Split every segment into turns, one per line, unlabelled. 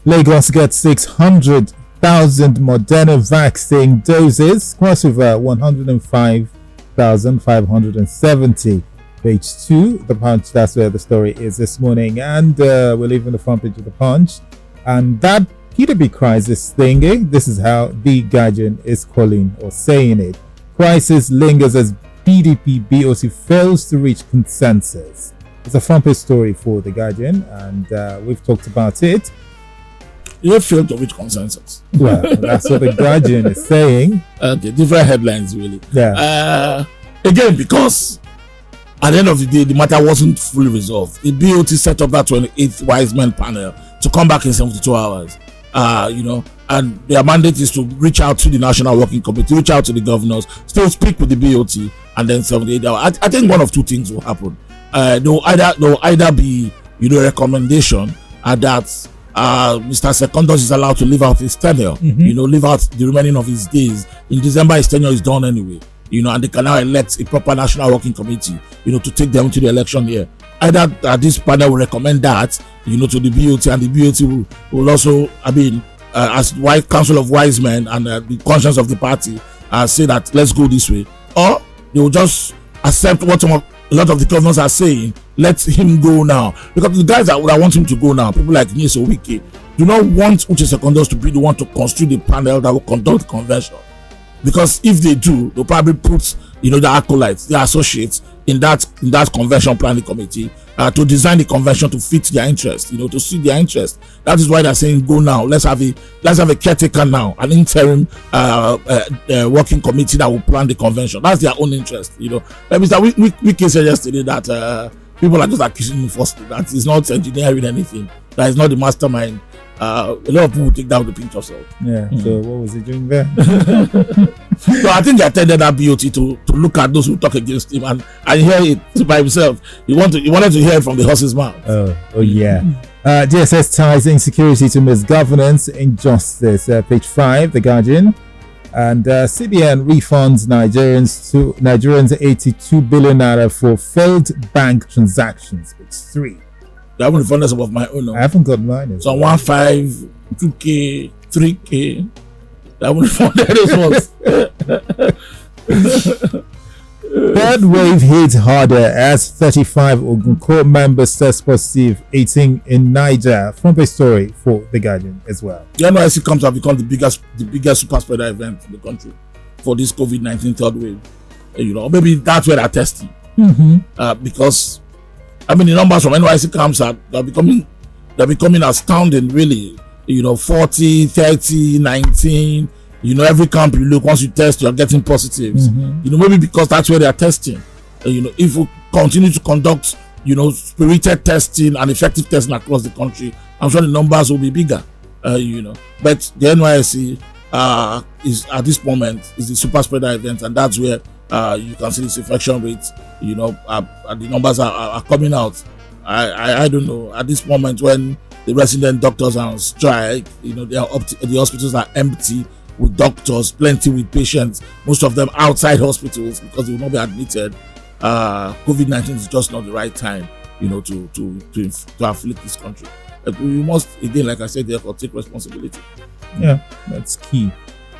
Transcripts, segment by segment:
Lagos gets 600,000 Moderna vaccine doses, cross over 105,570. Page 2, The Punch, that's where the story is this morning. And we're leaving the front page of the Punch. And that PDP crisis thingy, this is how the Guardian is calling or saying it. Crisis lingers as PDP BOC fails to reach consensus. It's a front page story for the Guardian, and we've talked about it.
You failed to reach consensus.
Well, that's what the Guardian is saying.
Okay, different headlines, really.
Yeah.
Again, because at the end of the day, the matter wasn't fully resolved. The BOT set up that 28th wise men panel to come back in 72 hours. And their mandate is to reach out to the National Working Committee, reach out to the governors, still speak with the BOT, and then 78 hours. I think one of two things will happen. There will either be, a recommendation that Mr. Secondus is allowed to live out his tenure, live out the remaining of his days. In December, his tenure is done anyway, and they can now elect a proper National Working Committee, to take them to the election year. Either this panel will recommend that, to the BOT, and the BOT will also, as Council of Wise Men and the conscience of the party, say that let's go this way, or they will just accept what a lot of the governors are saying. Let him go now, because the guys that would want him to go now, people like Nyeso Wike, do not want Uche Secondus to be the one to construct the panel that will conduct the convention, because if they do, they'll probably put the acolytes, the associates in that convention planning committee to design the convention to fit their interest, to suit their interest. That is why they're saying go now. Let's have a caretaker now, an interim working committee that will plan the convention. That's their own interest. Mr. Wike said yesterday that people are just accusing him falsely that he's not engineering anything, that he's not the mastermind. A lot of people take that with a pinch of salt.
Yeah. So what was he doing there?
So I think they attended that BOT to look at those who talk against him and hear it by himself. He wanted to hear it from the horse's mouth.
Oh yeah. DSS ties insecurity to misgovernance, injustice. Page 5, The Guardian. And CBN refunds Nigerians 82 billion naira for failed bank transactions. Page 3.
I haven't refunded some of my own. No?
I haven't got mine.
So 1.5, 2K, 3K. I haven't refunded those ones.
Third wave hits harder as 35 Ogun court members test positive, 18 in Niger. Front page story for The Guardian as well.
The NYSC comes to have become the biggest super spreader event in the country for this COVID-19 third wave. Maybe that's where they're testing. Because the numbers from NYSC camps they're becoming astounding, really. 40, 30, 19. Every camp you look, once you test, you're getting positives. Maybe because that's where they're testing. If we continue to conduct, spirited testing and effective testing across the country, I'm sure the numbers will be bigger. But the NYSC is at this moment is the super spreader event, and that's where you can see this infection rates. The numbers are coming out. I don't know at this moment when the resident doctors are on strike. The hospitals are empty with doctors, plenty with patients. Most of them outside hospitals because they will not be admitted. COVID-19 is just not the right time, to afflict this country. We must, again, like I said, therefore take responsibility.
Yeah, that's key.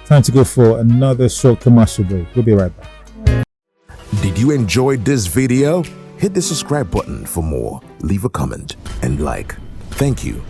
Time to go for another short commercial break. We'll be right back.
Did you enjoy this video? Hit the subscribe button for more. Leave a comment and like. Thank you.